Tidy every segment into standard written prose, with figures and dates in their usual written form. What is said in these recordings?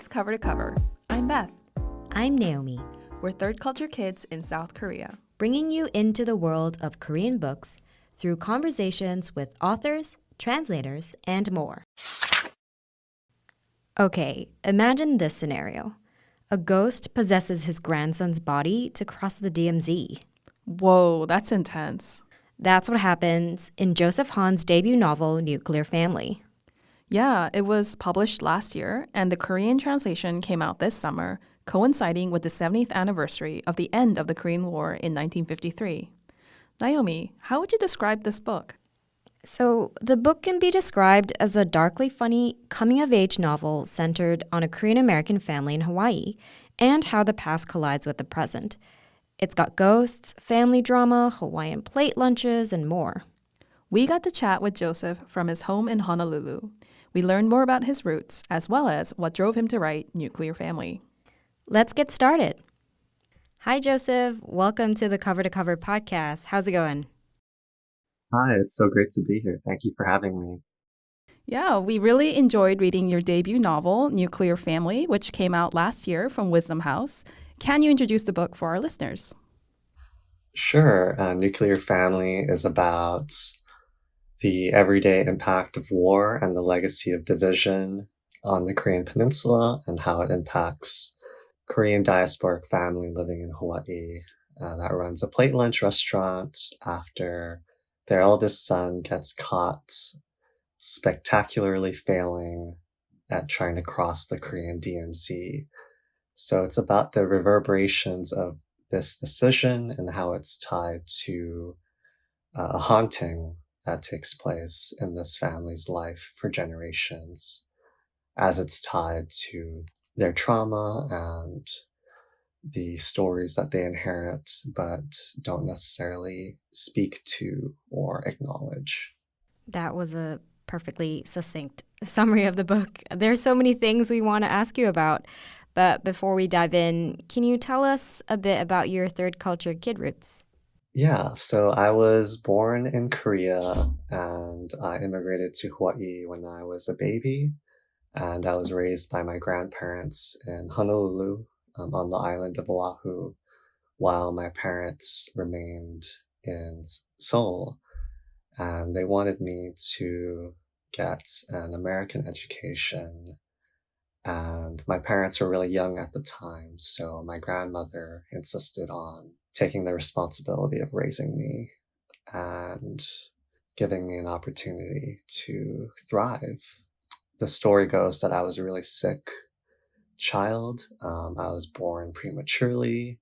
It's Cover to Cover. I'm Beth. I'm Naomi, We're third culture kids in South Korea. bringing you into the world of Korean books through conversations with authors, translators, and more. Okay, imagine this scenario. A ghost possesses his grandson's body to cross the DMZ. Whoa, that's intense. That's what happens in Joseph Han's debut novel, Nuclear Family. Yeah, it was published last year, and the Korean translation came out this summer, coinciding with the 70th anniversary of the end of the Korean War in 1953. Naomi, how would you describe this book? So, the book can be described as a darkly funny coming-of-age novel centered on a Korean-American family in Hawaii and how the past collides with the present. It's got ghosts, family drama, Hawaiian plate lunches, and more. We got to chat with Joseph from his home in Honolulu. We learned more about his roots, as well as what drove him to write Nuclear Family. Let's get started. Hi, Joseph. Welcome to the Cover to Cover podcast. How's it going? Hi, it's so great to be here. Thank you for having me. Yeah, we really enjoyed reading your debut novel, Nuclear Family, which came out last year from Wisdom House. Can you introduce the book for our listeners? Sure, Nuclear Family is about the everyday impact of war and the legacy of division on the Korean Peninsula and how it impacts Korean diasporic family living in Hawaii that runs a plate lunch restaurant after their eldest son gets caught spectacularly failing at trying to cross the Korean DMZ. So it's about the reverberations of this decision and how it's tied to a haunting that takes place in this family's life for generations, as it's tied to their trauma and the stories that they inherit but don't necessarily speak to or acknowledge. That was a perfectly succinct summary of the book. There's so many things we want to ask you about. But before we dive in, can you tell us a bit about your third culture kid roots? Yeah, so I was born in Korea and I immigrated to Hawaii when I was a baby. And I was raised by my grandparents in Honolulu on the island of Oahu, while my parents remained in Seoul. And they wanted me to get an American education. And my parents were really young at the time, so my grandmother insisted on taking the responsibility of raising me and giving me an opportunity to thrive. The story goes that I was a really sick child. I was born prematurely,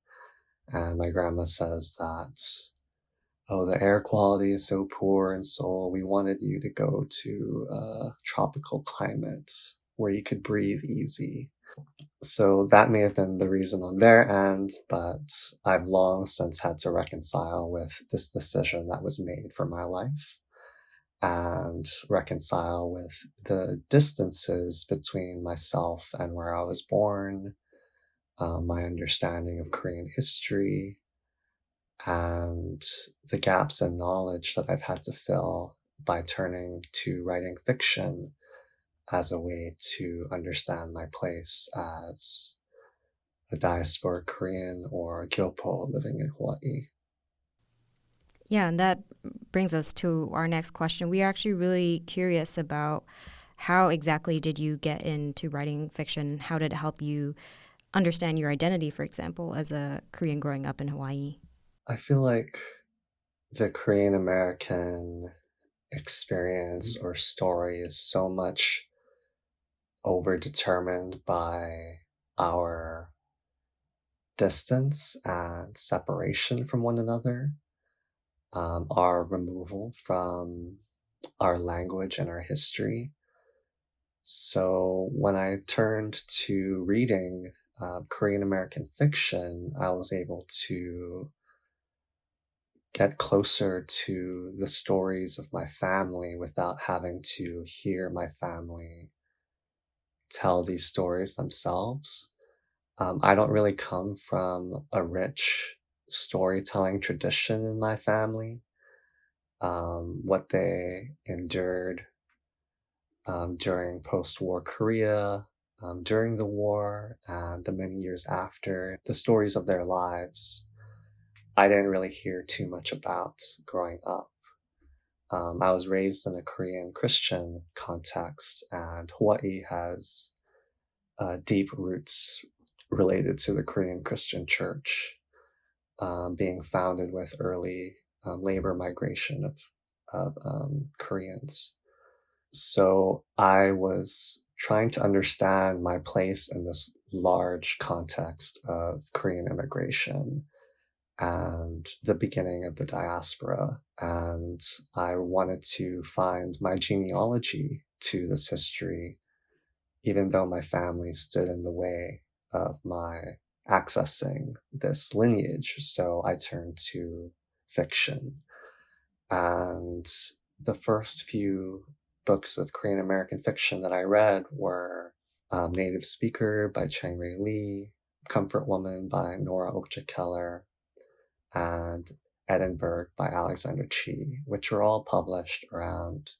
and my grandma says that, oh, the air quality is so poor in Seoul. We wanted you to go to a tropical climate where you could breathe easy. So that may have been the reason on their end, but I've long since had to reconcile with this decision that was made for my life and reconcile with the distances between myself and where I was born, my understanding of Korean history, and the gaps in knowledge that I've had to fill by turning to writing fiction as a way to understand my place as a diaspora Korean or a Gyopo living in Hawaii. Yeah, and that brings us to our next question. We are actually really curious about how exactly did you get into writing fiction? How did it help you understand your identity, for example, as a Korean growing up in Hawaii? I feel like the Korean American experience or story is so much overdetermined by our distance and separation from one another, our removal from our language and our history. So when I turned to reading Korean American fiction, I was able to get closer to the stories of my family without having to hear my family tell these stories themselves. I don't really come from a rich storytelling tradition in my family. What they endured during post-war Korea during the war and the many years after, the stories of their lives, I didn't really hear too much about growing up. I was raised in a Korean Christian context, and Hawaii has deep roots related to the Korean Christian church, being founded with early labor migration of Koreans. So I was trying to understand my place in this large context of Korean immigration and the beginning of the diaspora. And I wanted to find my genealogy to this history, even though my family stood in the way of my accessing this lineage. So I turned to fiction. And the first few books of Korean American fiction that I read were Native Speaker by Chang Rae Lee, Comfort Woman by Nora Okja-Keller, and Edinburgh by Alexander Chee, which were all published around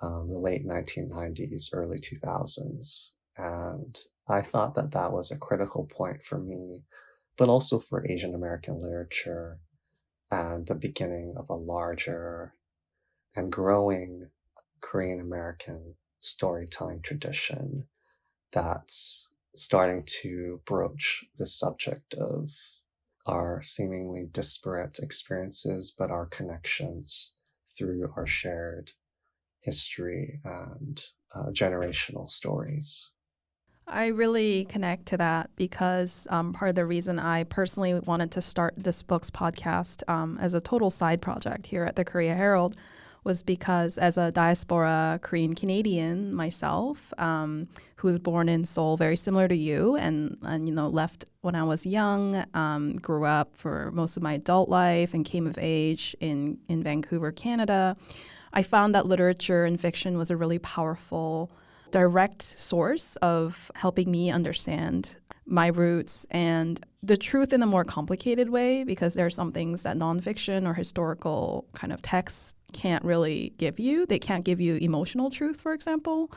the late 1990s, early 2000s. And I thought that that was a critical point for me, but also for Asian American literature and the beginning of a larger and growing Korean American storytelling tradition that's starting to broach the subject of our seemingly disparate experiences, but our connections through our shared history and generational stories. I really connect to that because part of the reason I personally wanted to start this book's podcast as a total side project here at the Korea Herald was because as a diaspora Korean Canadian myself, who was born in Seoul, very similar to you, and left when I was young, grew up for most of my adult life, and came of age in Vancouver, Canada. I found that literature and fiction was a really powerful, direct source of helping me understand my roots and the truth in a more complicated way, because there are some things that nonfiction or historical kind of texts can't really give you. They can't give you emotional truth, for example.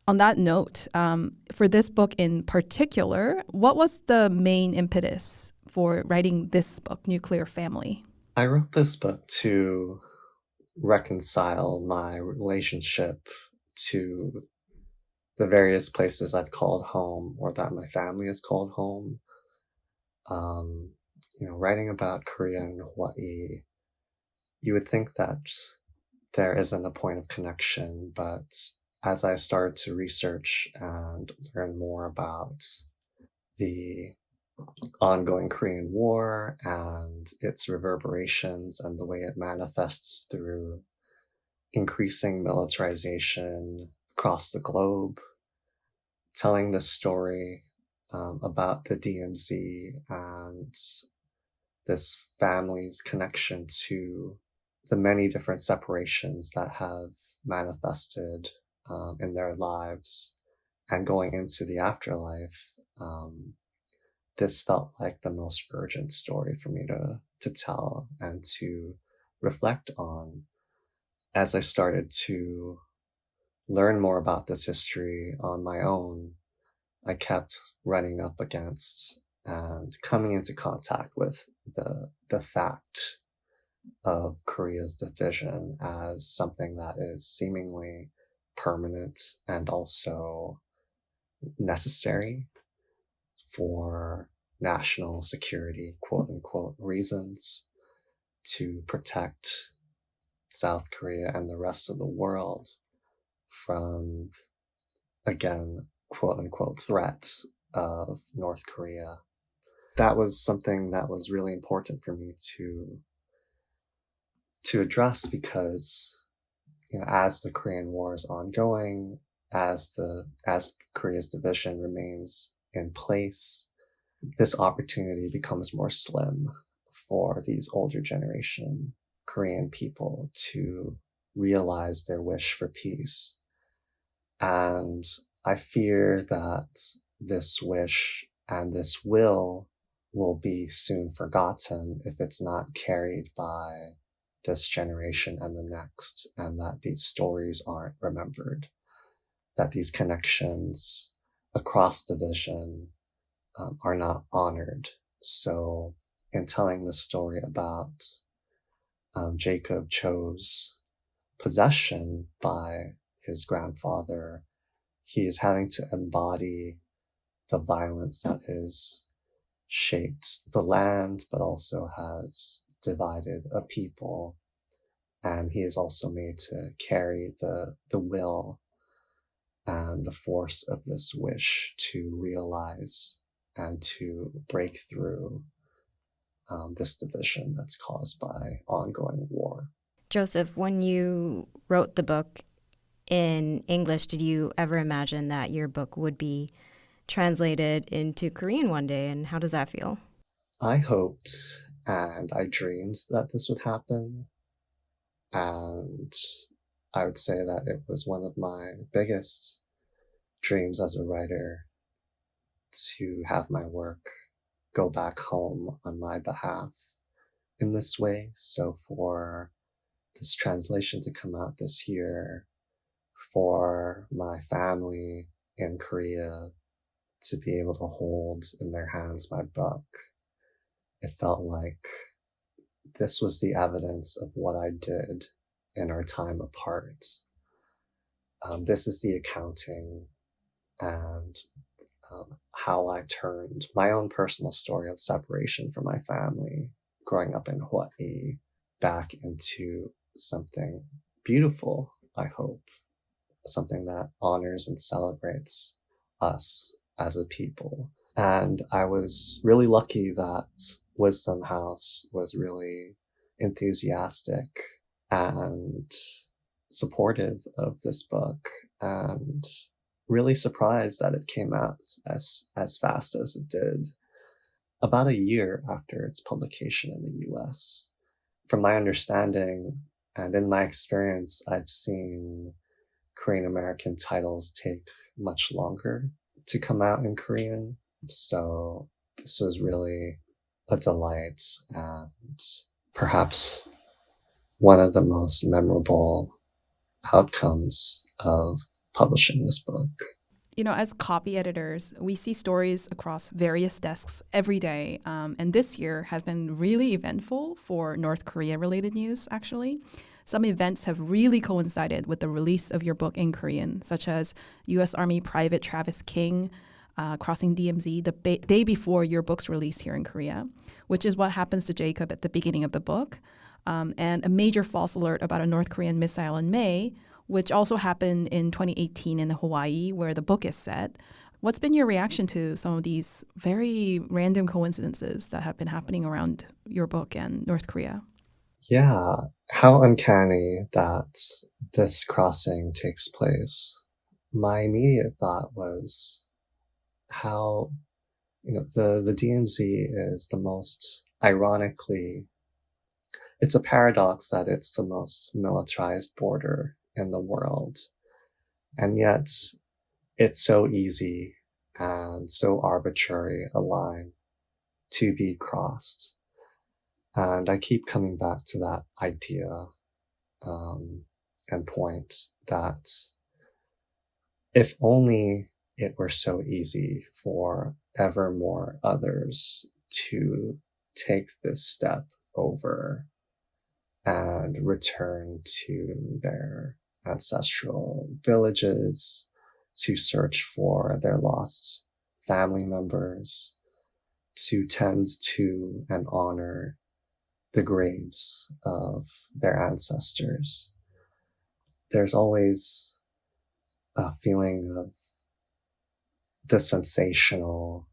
On that note, for this book in particular, what was the main impetus for writing this book, Nuclear Family? I wrote this book to reconcile my relationship to the various places I've called home, or that my family has called home. Writing about Korea and Hawaii, you would think that there isn't a point of connection, but as I started to research and learn more about the ongoing Korean War and its reverberations and the way it manifests through increasing militarization across the globe, telling this story about the DMZ and this family's connection to the many different separations that have manifested in their lives and going into the afterlife. This felt like the most urgent story for me to tell and to reflect on as I started to learn more about this history on my own. I kept running up against and coming into contact with the fact of Korea's division as something that is seemingly permanent and also necessary for national security, quote unquote, reasons to protect South Korea and the rest of the world from, again, quote unquote, threats of North Korea. That was something that was really important for me to address because, as the Korean War is ongoing, as Korea's division remains in place, this opportunity becomes more slim for these older generation Korean people to realize their wish for peace. And I fear that this wish and this will be soon forgotten if it's not carried by this generation and the next, and that these stories aren't remembered, that these connections across division are not honored. So in telling the story about Jacob chose possession by his grandfather, he is having to embody the violence that has shaped the land, but also has divided a people. And he is also made to carry the will and the force of this wish to realize and to break through this division that's caused by ongoing war. Joseph, when you wrote the book in English, did you ever imagine that your book would be translated into Korean one day, and how does that feel? I hoped and I dreamed that this would happen, and I would say that it was one of my biggest dreams as a writer to have my work go back home on my behalf in this way. So for this translation to come out this year, for my family in Korea to be able to hold in their hands my book, it felt like this was the evidence of what I did in our time apart. This is the accounting and how I turned my own personal story of separation from my family, growing up in Hawaii, back into something beautiful, I hope, something that honors and celebrates us as a people. And I was really lucky that Wisdom House was really enthusiastic and supportive of this book, and really surprised that it came out as fast as it did, about a year after its publication in the US. From my understanding and in my experience, I've seen Korean American titles take much longer to come out in Korean. So this was really a delight and perhaps one of the most memorable outcomes of publishing this book. You know, as copy editors, we see stories across various desks every day. And this year has been really eventful for North Korea-related news, actually. Some events have really coincided with the release of your book in Korean, such as U.S. Army Private Travis King crossing DMZ the day before your book's release here in Korea, which is what happens to Jacob at the beginning of the book, and a major false alert about a North Korean missile in May, which also happened in 2018 in Hawaii, where the book is set. What's been your reaction to some of these very random coincidences that have been happening around your book and North Korea? Yeah, how uncanny that this crossing takes place. My immediate thought was how, the DMZ is the most, ironically, it's a paradox that it's the most militarized border in the world. And yet it's so easy and so arbitrary a line to be crossed. And I keep coming back to that idea and point that if only it were so easy for ever more others to take this step over and return to their ancestral villages to search for their lost family members, to tend to and honor the graves of their ancestors. There's always a feeling of the sensational,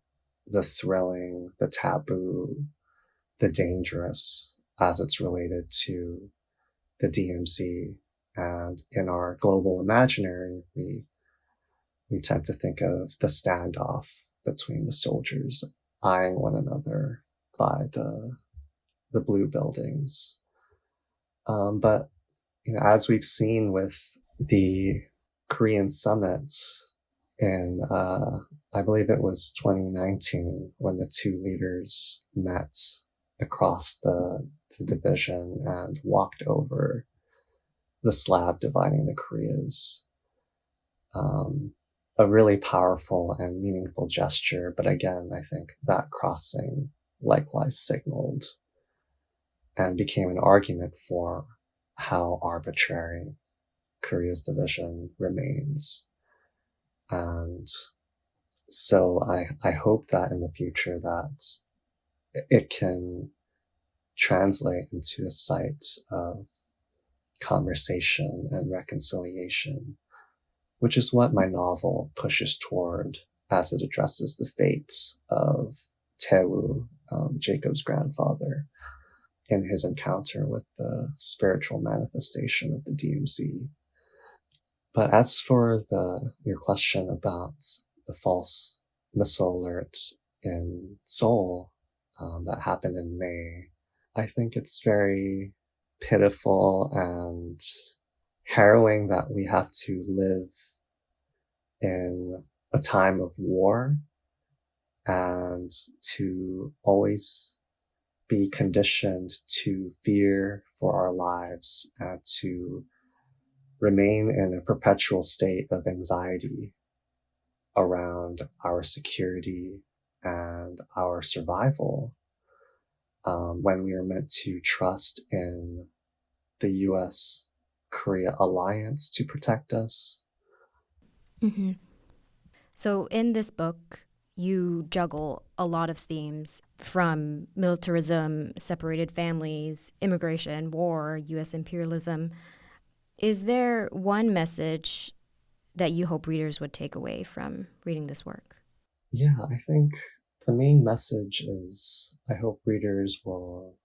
the thrilling, the taboo, the dangerous as it's related to the DMZ. And in our global imaginary, we tend to think of the standoff between the soldiers eyeing one another by the blue buildings. But as we've seen with the Korean summit in, I believe it was 2019, when the two leaders met across the division and walked over the slab dividing the Koreas. a really powerful and meaningful gesture. But again, I think that crossing likewise signaled and became an argument for how arbitrary Korea's division remains. And so I hope that in the future that it can translate into a site of conversation and reconciliation, which is what my novel pushes toward as it addresses the fate of Taewoo, Jacob's grandfather, in his encounter with the spiritual manifestation of the DMZ. But as for your question about the false missile alert in Seoul that happened in May, I think it's very pitiful and harrowing that we have to live in a time of war and to always be conditioned to fear for our lives and to remain in a perpetual state of anxiety around our security and our survival, when we are meant to trust in the US-Korea alliance to protect us. Mm-hmm. So in this book, you juggle a lot of themes from militarism, separated families, immigration, war, U.S. imperialism. Is there one message that you hope readers would take away from reading this work? Yeah, I think the main message is I hope readers will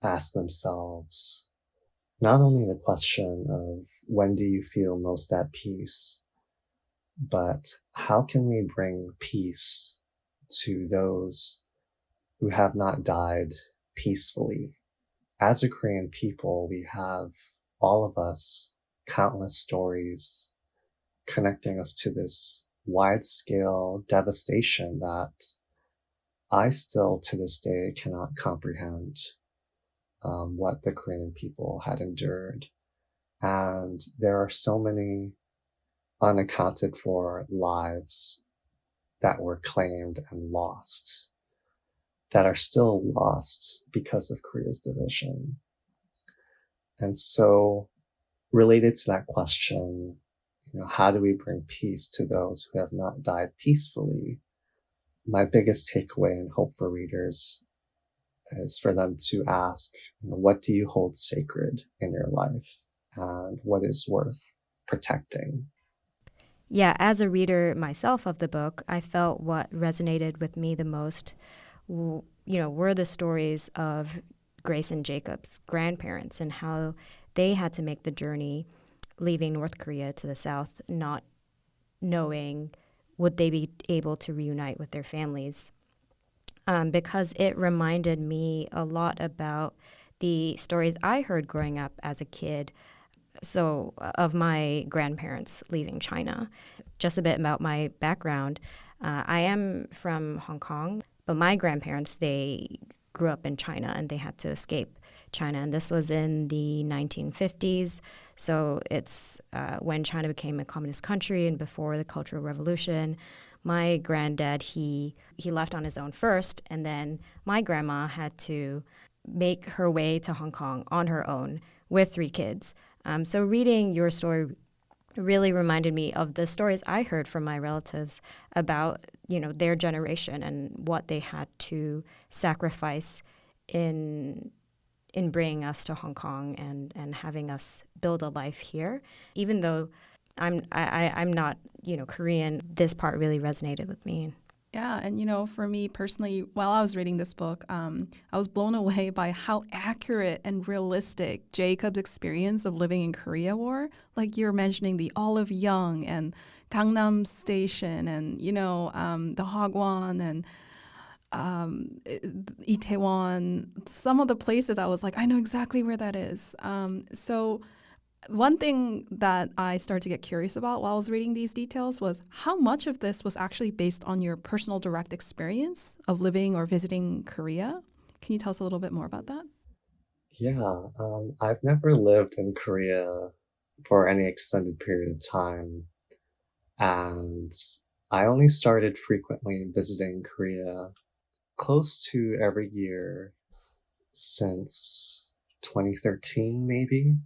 ask themselves not only the question of when do you feel most at peace, but how can we bring peace to those who have not died peacefully? As a Korean people, we have, all of us, countless stories connecting us to this wide-scale devastation that I still, to this day, cannot comprehend what the Korean people had endured. And there are so many unaccounted for lives that were claimed and lost, that are still lost because of Korea's division. And so, related to that question, how do we bring peace to those who have not died peacefully? My biggest takeaway and hope for readers is for them to ask, what do you hold sacred in your life and what is worth protecting? Yeah, as a reader myself of the book, I felt what resonated with me the most, were the stories of Grace and Jacob's grandparents and how they had to make the journey leaving North Korea to the South, not knowing would they be able to reunite with their families. Because it reminded me a lot about the stories I heard growing up as a kid, so of my grandparents leaving China. Just a bit about my background. I am from Hong Kong, but my grandparents, they grew up in China and they had to escape China. And this was in the 1950s. So it's when China became a communist country and before the Cultural Revolution. My granddad, he left on his own first, and then my grandma had to make her way to Hong Kong on her own with 3 kids. So reading your story really reminded me of the stories I heard from my relatives about, their generation and what they had to sacrifice in bringing us to Hong Kong and having us build a life here. Even though I'm not, Korean, this part really resonated with me. Yeah, and for me personally, while I was reading this book, I was blown away by how accurate and realistic Jacob's experience of living in Korea were. Like you're mentioning the Olive Young and Gangnam Station and, the Hagwon and Itaewon. Some of the places I was like, I know exactly where that is. So one thing that I started to get curious about while I was reading these details was how much of this was actually based on your personal direct experience of living or visiting Korea. Can you tell us a little bit more about that? Yeah, I've never lived in Korea for any extended period of time. And I only started frequently visiting Korea close to every year since 2013, maybe.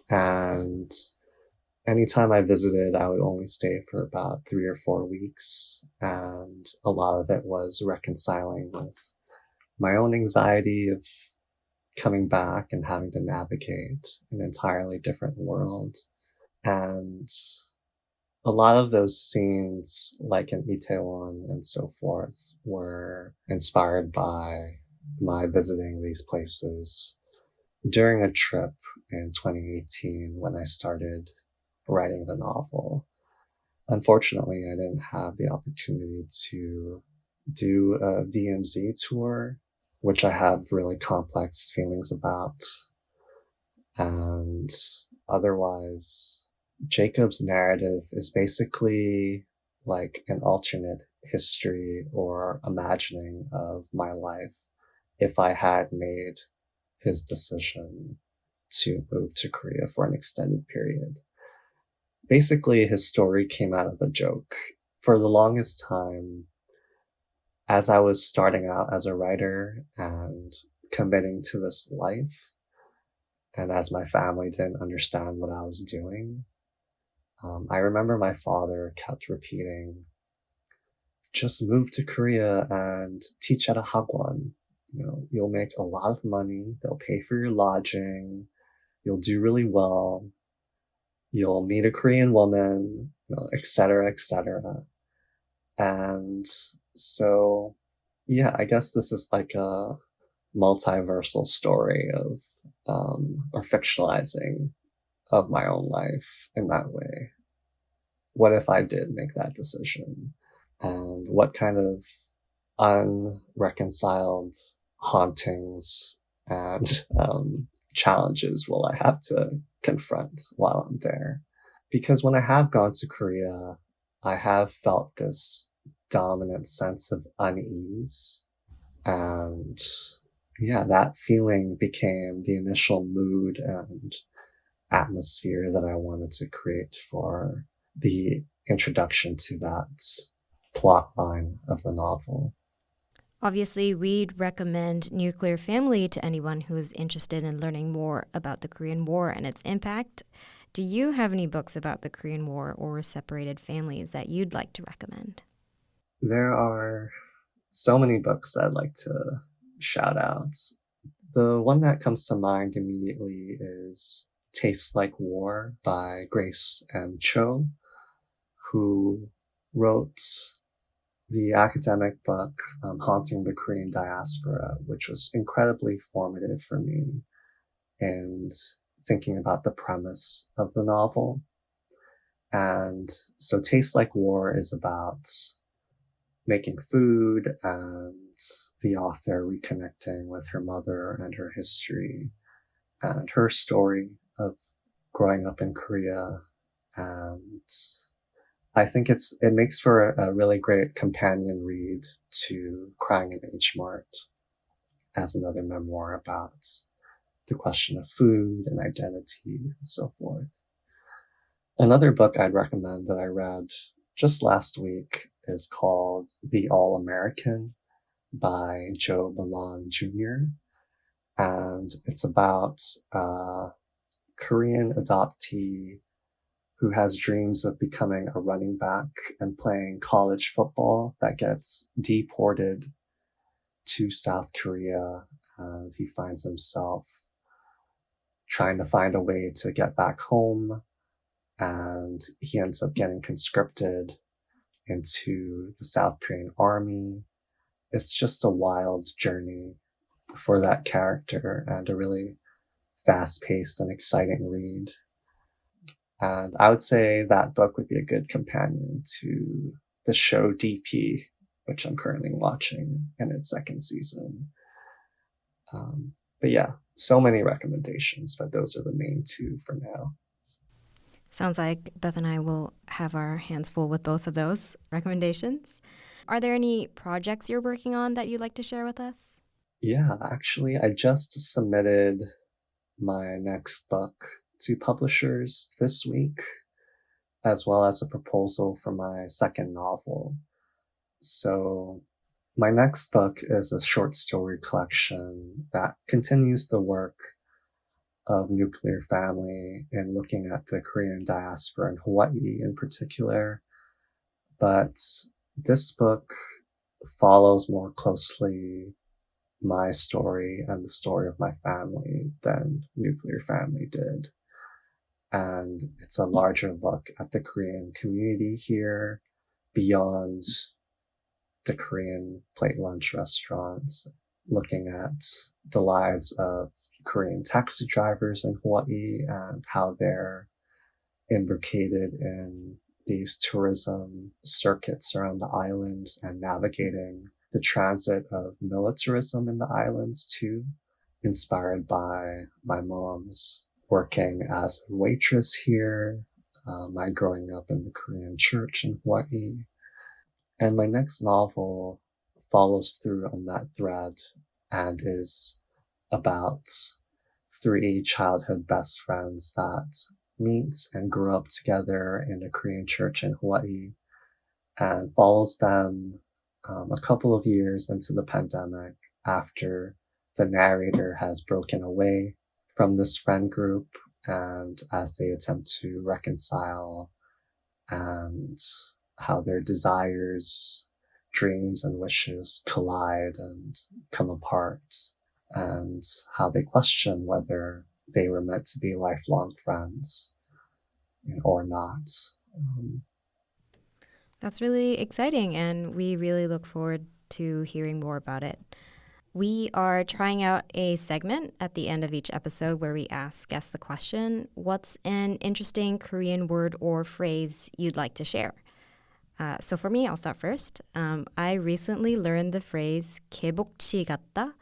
And anytime I visited, I would only stay for about 3 or 4 weeks. And a lot of it was reconciling with my own anxiety of coming back and having to navigate an entirely different world. And a lot of those scenes, like in Itaewon and so forth, were inspired by my visiting these places during a trip in 2018 when I started writing the novel. Unfortunately, I didn't have the opportunity to do a DMZ tour, which I have really complex feelings about. And otherwise, Jacob's narrative is basically like an alternate history or imagining of my life if I had made his decision to move to Korea for an extended period. Basically, his story came out of a joke. For the longest time, as I was starting out as a writer and committing to this life, and as my family didn't understand what I was doing, I remember my father kept repeating, just move to Korea and teach at a hagwon. You'll make a lot of money. They'll pay for your lodging. You'll do really well. You'll meet a Korean woman, et cetera, et cetera. And so, yeah, I guess this is like a multiversal story of, or fictionalizing of my own life in that way. What if I did make that decision? And what kind of unreconciled hauntings and challenges will I have to confront while I'm there? Because when I have gone to Korea, I have felt this dominant sense of unease. And yeah, that feeling became the initial mood and atmosphere that I wanted to create for the introduction to that plot line of the novel. Obviously, we'd recommend Nuclear Family to anyone who is interested in learning more about the Korean War and its impact. Do you have any books about the Korean War or separated families that you'd like to recommend? There are so many books I'd like to shout out. The one that comes to mind immediately is Tastes Like War by Grace M. Cho, who wrote the academic book Haunting the Korean Diaspora, which was incredibly formative for me in thinking about the premise of the novel. And so Tastes Like War is about making food and the author reconnecting with her mother and her history and her story of growing up in Korea. And I think it makes for a really great companion read to Crying in H Mart as another memoir about the question of food and identity and so forth. Another book I'd recommend that I read just last week is called The All-American by Joe Balan Jr. And it's about a Korean adoptee who has dreams of becoming a running back and playing college football that gets deported to South Korea. And he finds himself trying to find a way to get back home. And he ends up getting conscripted into the South Korean army. It's just a wild journey for that character and a really fast-paced and exciting read. And I would say that book would be a good companion to the show DP, which I'm currently watching in its second season. But yeah, so many recommendations, but those are the main two for now. Sounds like Beth and I will have our hands full with both of those recommendations. Are there any projects you're working on that you'd like to share with us? Yeah, actually, I just submitted my next book to publishers this week. as well as a proposal for my second novel. So my next book is a short story collection that continues the work of Nuclear Family in looking at the Korean diaspora in Hawaii in particular. But this book follows more closely my story and the story of my family than Nuclear Family did. And it's a larger look at the Korean community here beyond the Korean plate lunch restaurants, looking at the lives of Korean taxi drivers in Hawaii and how they're imbricated in these tourism circuits around the island and navigating the transit of militarism in the islands too, inspired by my mom's working as a waitress here, my growing up in the Korean church in Hawaii. And my next novel follows through on that thread and is about 3 childhood best friends that meet and grow up together in a Korean church in Hawaii, and follows them a couple of years into the pandemic after the narrator has broken away from this friend group, and as they attempt to reconcile and how their desires, dreams, and wishes collide and come apart, and how they question whether they were meant to be lifelong friends or not. That's really exciting, and we really look forward to hearing more about it. We are trying out a segment at the end of each episode where we ask guests the question, what's an interesting Korean word or phrase you'd like to share? So for me, I'll start first. I recently learned the phrase 개복치 같다,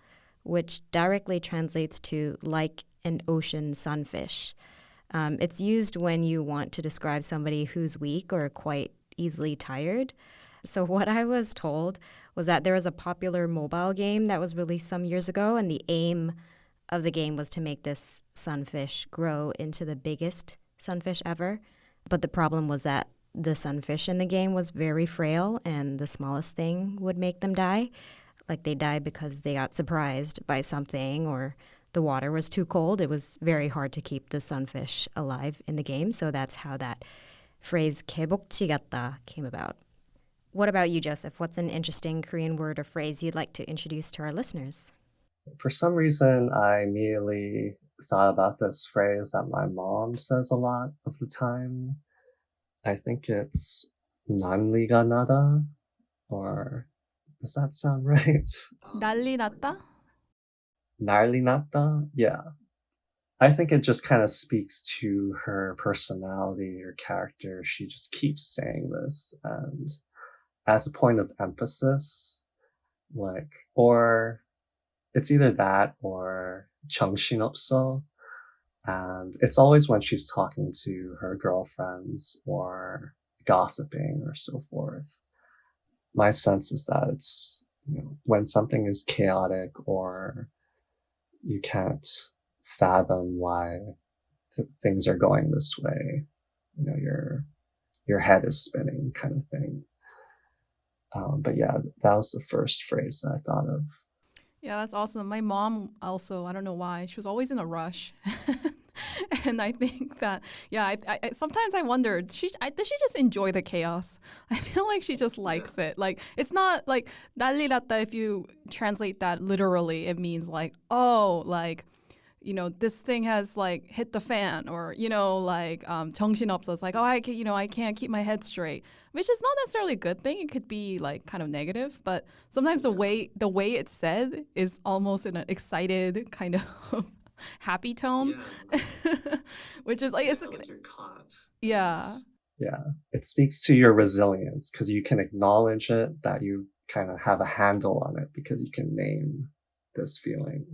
which directly translates to like an ocean sunfish. It's used when you want to describe somebody who's weak or quite easily tired. So what I was told was that there was a popular mobile game that was released some years ago, and the aim of the game was to make this sunfish grow into the biggest sunfish ever. But the problem was that the sunfish in the game was very frail, and the smallest thing would make them die. Like they died because they got surprised by something, or the water was too cold. It was very hard to keep the sunfish alive in the game. So that's how that phrase 개복치 같다 came about. What about you, Joseph? What's an interesting Korean word or phrase you'd like to introduce to our listeners? For some reason, I immediately thought about this phrase that my mom says a lot of the time. I think it's 난리가 나다, or does that sound right? 난리 났다? 난리 났다? Yeah. I think it just kind of speaks to her personality or character. She just keeps saying this, and as a point of emphasis, or it's either that or 정신없어. And it's always when she's talking to her girlfriends or gossiping or so forth. My sense is that it's, when something is chaotic or you can't fathom why things are going this way, your head is spinning kind of thing. But yeah, that was the first phrase that I thought of. Yeah, that's awesome. My mom also, I don't know why, she was always in a rush. And I think that, yeah, I sometimes I wonder, does she just enjoy the chaos? I feel like she just likes it. Like, it's not like, 난리 났다, if you translate that literally, it means like, oh, like, this thing has like hit the fan, or, 정신없어. It's like, oh, I can't keep my head straight, which is not necessarily a good thing. It could be like kind of negative, but sometimes the way it's said is almost in an excited kind of happy tone, which is like, it's like you're caught. Yeah. Yeah. It speaks to your resilience because you can acknowledge it, that you kind of have a handle on it because you can name this feeling.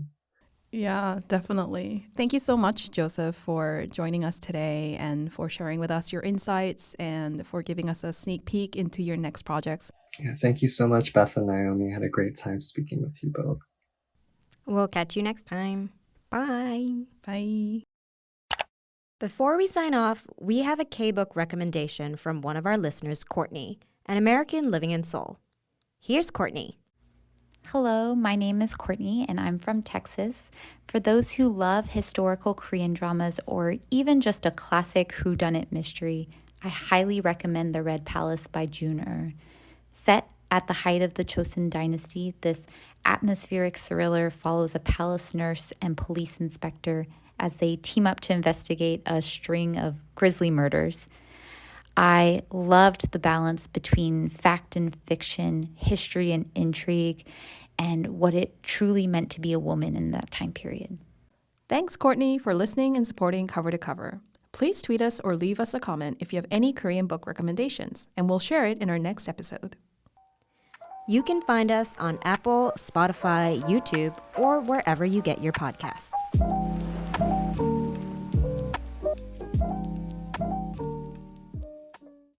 Yeah, definitely. Thank you so much, Joseph, for joining us today and for sharing with us your insights and for giving us a sneak peek into your next projects. Yeah, thank you so much, Beth and Naomi. I had a great time speaking with you both. We'll catch you next time. Bye. Bye. Before we sign off, we have a K-book recommendation from one of our listeners, Courtney, an American living in Seoul. Here's Courtney. Hello, my name is Courtney and I'm from Texas. For those who love historical Korean dramas or even just a classic whodunit mystery, I highly recommend The Red Palace by Jun. Set at the height of the Joseon dynasty, this atmospheric thriller follows a palace nurse and police inspector as they team up to investigate a string of grisly murders. I loved the balance between fact and fiction, history and intrigue, and what it truly meant to be a woman in that time period. Thanks, Courtney, for listening and supporting Cover to Cover. Please tweet us or leave us a comment if you have any Korean book recommendations, and we'll share it in our next episode. You can find us on Apple, Spotify, YouTube, or wherever you get your podcasts.